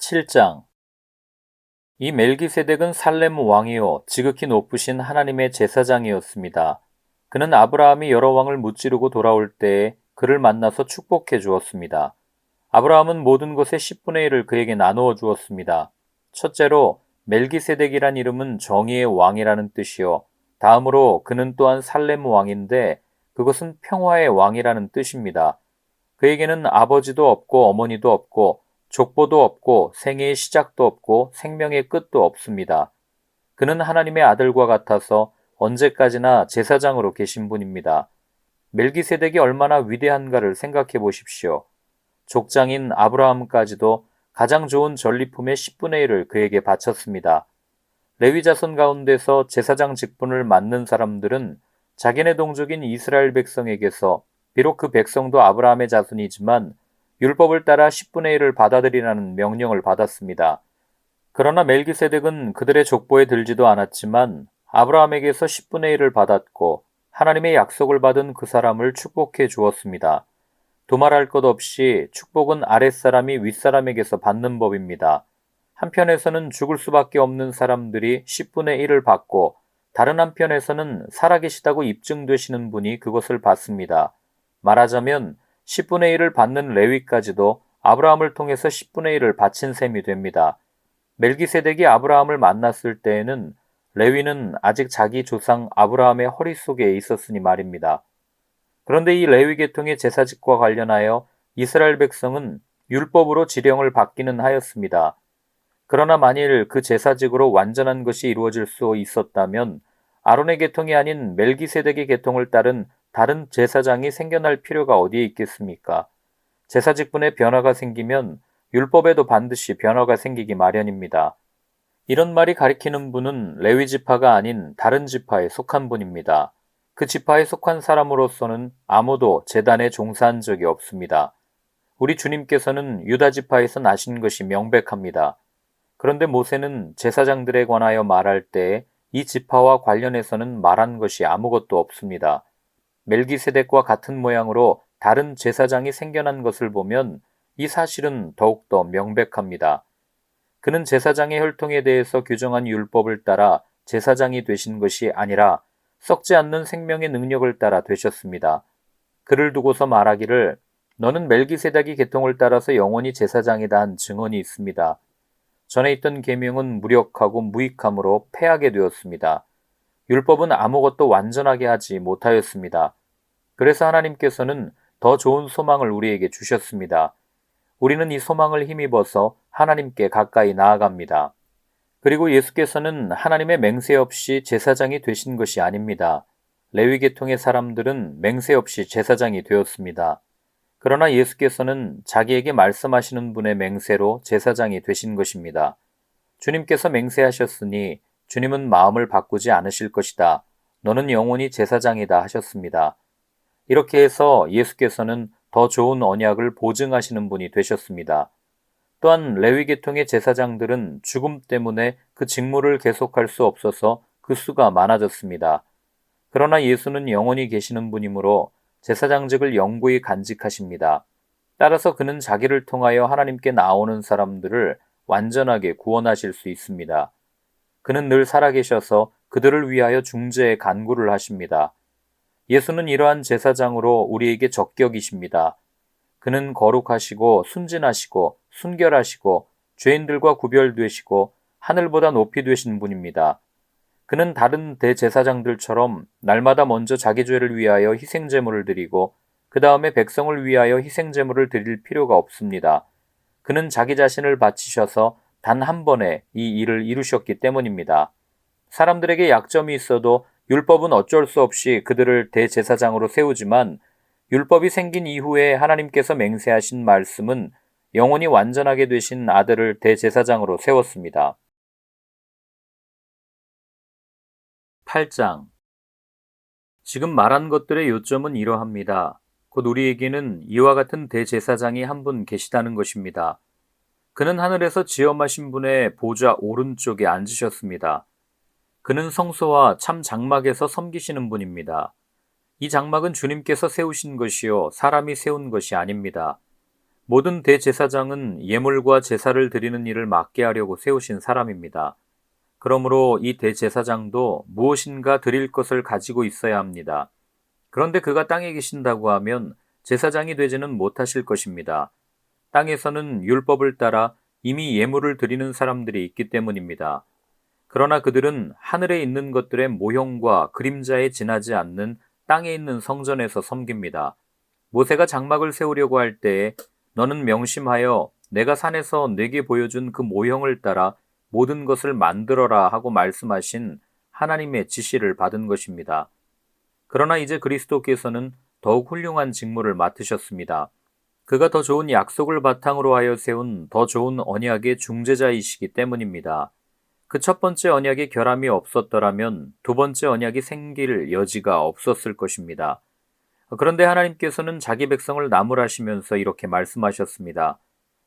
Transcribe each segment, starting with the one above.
7장. 이 멜기세덱은 살렘 왕이요 지극히 높으신 하나님의 제사장이었습니다. 그는 아브라함이 여러 왕을 무찌르고 돌아올 때에 그를 만나서 축복해 주었습니다. 아브라함은 모든 것의 10분의 1을 그에게 나누어 주었습니다. 첫째로 멜기세덱이란 이름은 정의의 왕이라는 뜻이요. 다음으로 그는 또한 살렘 왕인데 그것은 평화의 왕이라는 뜻입니다. 그에게는 아버지도 없고 어머니도 없고 족보도 없고 생애의 시작도 없고 생명의 끝도 없습니다. 그는 하나님의 아들과 같아서 언제까지나 제사장으로 계신 분입니다. 멜기세덱이 얼마나 위대한가를 생각해 보십시오. 족장인 아브라함까지도 가장 좋은 전리품의 10분의 1을 그에게 바쳤습니다. 레위 자손 가운데서 제사장 직분을 맡는 사람들은 자기네 동족인 이스라엘 백성에게서 비록 그 백성도 아브라함의 자손이지만 율법을 따라 10분의 1을 받아들이라는 명령을 받았습니다. 그러나 멜기세덱은 그들의 족보에 들지도 않았지만 아브라함에게서 10분의 1을 받았고 하나님의 약속을 받은 그 사람을 축복해 주었습니다. 두말할 것 없이 축복은 아랫사람이 윗사람에게서 받는 법입니다. 한편에서는 죽을 수밖에 없는 사람들이 10분의 1을 받고 다른 한편에서는 살아계시다고 입증되시는 분이 그것을 받습니다. 말하자면 10분의 1을 받는 레위까지도 아브라함을 통해서 10분의 1을 바친 셈이 됩니다. 멜기세덱이 아브라함을 만났을 때에는 레위는 아직 자기 조상 아브라함의 허리 속에 있었으니 말입니다. 그런데 이 레위 계통의 제사직과 관련하여 이스라엘 백성은 율법으로 지령을 받기는 하였습니다. 그러나 만일 그 제사직으로 완전한 것이 이루어질 수 있었다면 아론의 계통이 아닌 멜기세덱의 계통을 따른 다른 제사장이 생겨날 필요가 어디에 있겠습니까? 제사직분에 변화가 생기면 율법에도 반드시 변화가 생기기 마련입니다. 이런 말이 가리키는 분은 레위 지파가 아닌 다른 지파에 속한 분입니다. 그 지파에 속한 사람으로서는 아무도 제단에 종사한 적이 없습니다. 우리 주님께서는 유다 지파에서 나신 것이 명백합니다. 그런데 모세는 제사장들에 관하여 말할 때 이 지파와 관련해서는 말한 것이 아무것도 없습니다. 멜기세덱과 같은 모양으로 다른 제사장이 생겨난 것을 보면 이 사실은 더욱더 명백합니다. 그는 제사장의 혈통에 대해서 규정한 율법을 따라 제사장이 되신 것이 아니라 썩지 않는 생명의 능력을 따라 되셨습니다. 그를 두고서 말하기를 너는 멜기세덱의 계통을 따라서 영원히 제사장이다 한 증언이 있습니다. 전에 있던 계명은 무력하고 무익함으로 패하게 되었습니다. 율법은 아무것도 완전하게 하지 못하였습니다. 그래서 하나님께서는 더 좋은 소망을 우리에게 주셨습니다. 우리는 이 소망을 힘입어서 하나님께 가까이 나아갑니다. 그리고 예수께서는 하나님의 맹세 없이 제사장이 되신 것이 아닙니다. 레위 계통의 사람들은 맹세 없이 제사장이 되었습니다. 그러나 예수께서는 자기에게 말씀하시는 분의 맹세로 제사장이 되신 것입니다. 주님께서 맹세하셨으니 주님은 마음을 바꾸지 않으실 것이다. 너는 영원히 제사장이다 하셨습니다. 이렇게 해서 예수께서는 더 좋은 언약을 보증하시는 분이 되셨습니다. 또한 레위 계통의 제사장들은 죽음 때문에 그 직무를 계속할 수 없어서 그 수가 많아졌습니다. 그러나 예수는 영원히 계시는 분이므로 제사장직을 영구히 간직하십니다. 따라서 그는 자기를 통하여 하나님께 나오는 사람들을 완전하게 구원하실 수 있습니다. 그는 늘 살아계셔서 그들을 위하여 중재에 간구를 하십니다. 예수는 이러한 제사장으로 우리에게 적격이십니다. 그는 거룩하시고 순진하시고 순결하시고 죄인들과 구별되시고 하늘보다 높이 되신 분입니다. 그는 다른 대제사장들처럼 날마다 먼저 자기 죄를 위하여 희생제물을 드리고 그 다음에 백성을 위하여 희생제물을 드릴 필요가 없습니다. 그는 자기 자신을 바치셔서 단 한 번에 이 일을 이루셨기 때문입니다. 사람들에게 약점이 있어도 율법은 어쩔 수 없이 그들을 대제사장으로 세우지만 율법이 생긴 이후에 하나님께서 맹세하신 말씀은 영원히 완전하게 되신 아들을 대제사장으로 세웠습니다. 8장. 지금 말한 것들의 요점은 이러합니다. 곧 우리에게는 이와 같은 대제사장이 한 분 계시다는 것입니다. 그는 하늘에서 지엄하신 분의 보좌 오른쪽에 앉으셨습니다. 그는 성소와 참 장막에서 섬기시는 분입니다. 이 장막은 주님께서 세우신 것이요 사람이 세운 것이 아닙니다. 모든 대제사장은 예물과 제사를 드리는 일을 맡게 하려고 세우신 사람입니다. 그러므로 이 대제사장도 무엇인가 드릴 것을 가지고 있어야 합니다. 그런데 그가 땅에 계신다고 하면 제사장이 되지는 못하실 것입니다. 땅에서는 율법을 따라 이미 예물을 드리는 사람들이 있기 때문입니다. 그러나 그들은 하늘에 있는 것들의 모형과 그림자에 지나지 않는 땅에 있는 성전에서 섬깁니다. 모세가 장막을 세우려고 할 때에 너는 명심하여 내가 산에서 내게 보여준 그 모형을 따라 모든 것을 만들어라 하고 말씀하신 하나님의 지시를 받은 것입니다. 그러나 이제 그리스도께서는 더욱 훌륭한 직무를 맡으셨습니다. 그가 더 좋은 약속을 바탕으로 하여 세운 더 좋은 언약의 중재자이시기 때문입니다. 그 첫 번째 언약에 결함이 없었더라면 두 번째 언약이 생길 여지가 없었을 것입니다. 그런데 하나님께서는 자기 백성을 나무라시면서 이렇게 말씀하셨습니다.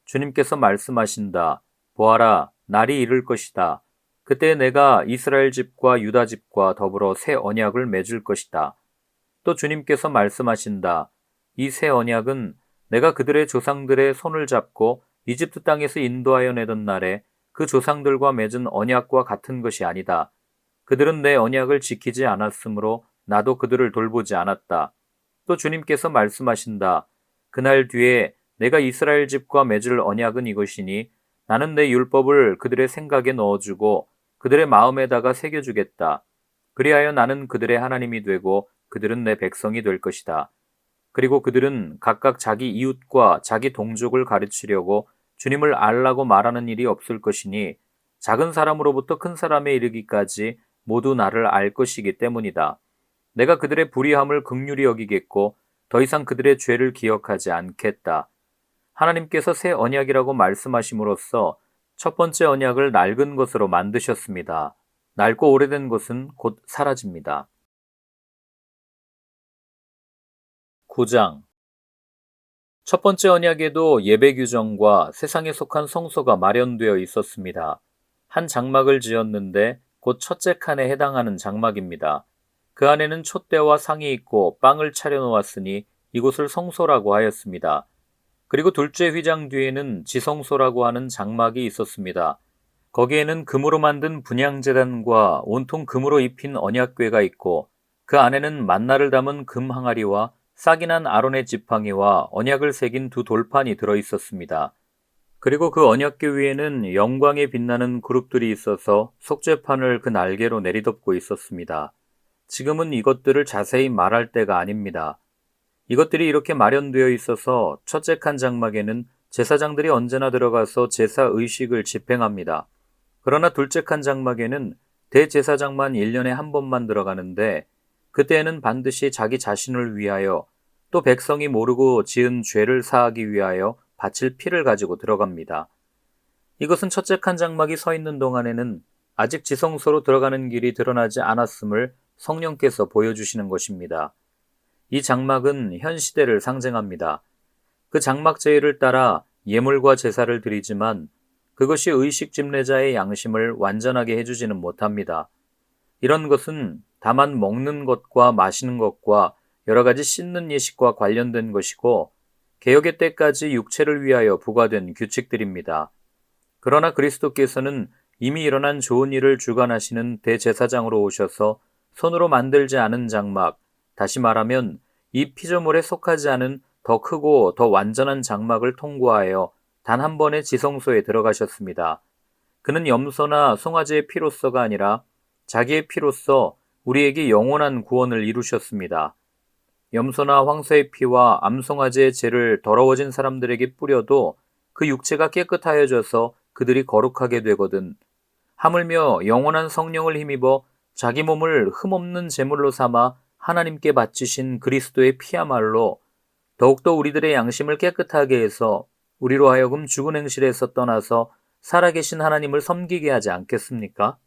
주님께서 말씀하신다. 보아라, 날이 이를 것이다. 그때 내가 이스라엘 집과 유다 집과 더불어 새 언약을 맺을 것이다. 또 주님께서 말씀하신다. 이 새 언약은 내가 그들의 조상들의 손을 잡고 이집트 땅에서 인도하여 내던 날에 그 조상들과 맺은 언약과 같은 것이 아니다. 그들은 내 언약을 지키지 않았으므로 나도 그들을 돌보지 않았다. 또 주님께서 말씀하신다. 그날 뒤에 내가 이스라엘 집과 맺을 언약은 이것이니 나는 내 율법을 그들의 생각에 넣어주고 그들의 마음에다가 새겨주겠다. 그리하여 나는 그들의 하나님이 되고 그들은 내 백성이 될 것이다. 그리고 그들은 각각 자기 이웃과 자기 동족을 가르치려고 주님을 알라고 말하는 일이 없을 것이니 작은 사람으로부터 큰 사람에 이르기까지 모두 나를 알 것이기 때문이다. 내가 그들의 불의함을 긍휼히 여기겠고 더 이상 그들의 죄를 기억하지 않겠다. 하나님께서 새 언약이라고 말씀하심으로써 첫 번째 언약을 낡은 것으로 만드셨습니다. 낡고 오래된 것은 곧 사라집니다. 9장 첫 번째 언약에도 예배 규정과 세상에 속한 성소가 마련되어 있었습니다. 한 장막을 지었는데 곧 첫째 칸에 해당하는 장막입니다. 그 안에는 촛대와 상이 있고 빵을 차려놓았으니 이곳을 성소라고 하였습니다. 그리고 둘째 휘장 뒤에는 지성소라고 하는 장막이 있었습니다. 거기에는 금으로 만든 분향제단과 온통 금으로 입힌 언약궤가 있고 그 안에는 만나를 담은 금 항아리와 싹이 난 아론의 지팡이와 언약을 새긴 두 돌판이 들어 있었습니다. 그리고 그 언약궤 위에는 영광에 빛나는 그룹들이 있어서 속죄판을 그 날개로 내리덮고 있었습니다. 지금은 이것들을 자세히 말할 때가 아닙니다. 이것들이 이렇게 마련되어 있어서 첫째 칸 장막에는 제사장들이 언제나 들어가서 제사 의식을 집행합니다. 그러나 둘째 칸 장막에는 대제사장만 1년에 한 번만 들어가는데 그때에는 반드시 자기 자신을 위하여 또 백성이 모르고 지은 죄를 사하기 위하여 바칠 피를 가지고 들어갑니다. 이것은 첫째 칸 장막이 서 있는 동안에는 아직 지성소로 들어가는 길이 드러나지 않았음을 성령께서 보여주시는 것입니다. 이 장막은 현 시대를 상징합니다. 그 장막 제의를 따라 예물과 제사를 드리지만 그것이 의식 집례자의 양심을 완전하게 해주지는 못합니다. 이런 것은 다만 먹는 것과 마시는 것과 여러 가지 씻는 예식과 관련된 것이고 개역의 때까지 육체를 위하여 부과된 규칙들입니다. 그러나 그리스도께서는 이미 일어난 좋은 일을 주관하시는 대제사장으로 오셔서 손으로 만들지 않은 장막, 다시 말하면 이 피조물에 속하지 않은 더 크고 더 완전한 장막을 통과하여 단 한 번의 지성소에 들어가셨습니다. 그는 염소나 송아지의 피로서가 아니라 자기의 피로서 우리에게 영원한 구원을 이루셨습니다. 염소나 황소의 피와 암송아지의 죄를 더러워진 사람들에게 뿌려도 그 육체가 깨끗하여져서 그들이 거룩하게 되거든. 하물며 영원한 성령을 힘입어 자기 몸을 흠없는 제물로 삼아 하나님께 바치신 그리스도의 피야말로 더욱더 우리들의 양심을 깨끗하게 해서 우리로 하여금 죽은 행실에서 떠나서 살아계신 하나님을 섬기게 하지 않겠습니까?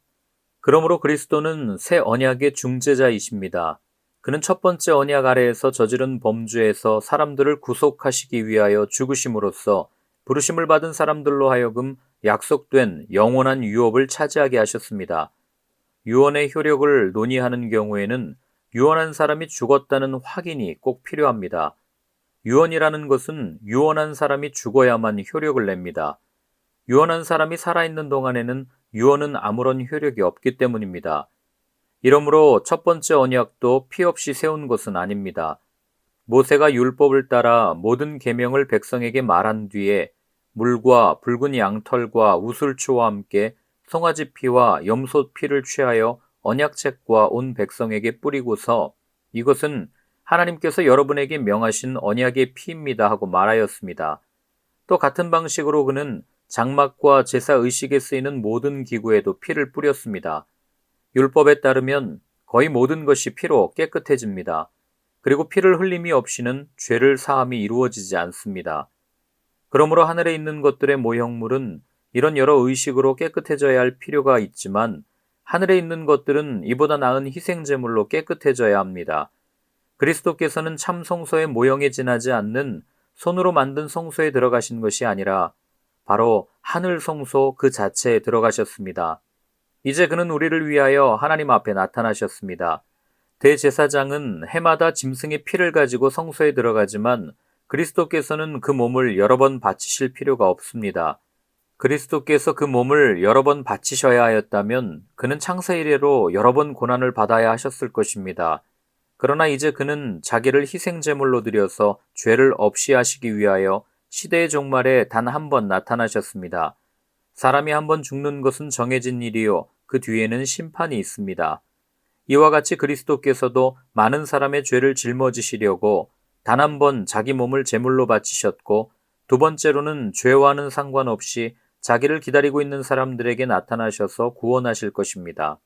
그러므로 그리스도는 새 언약의 중재자이십니다. 그는 첫 번째 언약 아래에서 저지른 범죄에서 사람들을 구속하시기 위하여 죽으심으로써 부르심을 받은 사람들로 하여금 약속된 영원한 유업을 차지하게 하셨습니다. 유언의 효력을 논의하는 경우에는 유언한 사람이 죽었다는 확인이 꼭 필요합니다. 유언이라는 것은 유언한 사람이 죽어야만 효력을 냅니다. 유언한 사람이 살아있는 동안에는 유언은 아무런 효력이 없기 때문입니다. 이러므로 첫 번째 언약도 피 없이 세운 것은 아닙니다. 모세가 율법을 따라 모든 계명을 백성에게 말한 뒤에 물과 붉은 양털과 우슬초와 함께 송아지 피와 염소 피를 취하여 언약책과 온 백성에게 뿌리고서 이것은 하나님께서 여러분에게 명하신 언약의 피입니다 하고 말하였습니다. 또 같은 방식으로 그는 장막과 제사 의식에 쓰이는 모든 기구에도 피를 뿌렸습니다. 율법에 따르면 거의 모든 것이 피로 깨끗해집니다. 그리고 피를 흘림이 없이는 죄를 사함이 이루어지지 않습니다. 그러므로 하늘에 있는 것들의 모형물은 이런 여러 의식으로 깨끗해져야 할 필요가 있지만 하늘에 있는 것들은 이보다 나은 희생제물로 깨끗해져야 합니다. 그리스도께서는 참 성소의 모형에 지나지 않는 손으로 만든 성소에 들어가신 것이 아니라 바로 하늘 성소 그 자체에 들어가셨습니다. 이제 그는 우리를 위하여 하나님 앞에 나타나셨습니다. 대제사장은 해마다 짐승의 피를 가지고 성소에 들어가지만 그리스도께서는 그 몸을 여러 번 바치실 필요가 없습니다. 그리스도께서 그 몸을 여러 번 바치셔야 하였다면 그는 창세 이래로 여러 번 고난을 받아야 하셨을 것입니다. 그러나 이제 그는 자기를 희생제물로 드려서 죄를 없이 하시기 위하여 시대의 종말에 단 한 번 나타나셨습니다. 사람이 한 번 죽는 것은 정해진 일이요 그 뒤에는 심판이 있습니다. 이와 같이 그리스도께서도 많은 사람의 죄를 짊어지시려고 단 한 번 자기 몸을 제물로 바치셨고 두 번째로는 죄와는 상관없이 자기를 기다리고 있는 사람들에게 나타나셔서 구원하실 것입니다.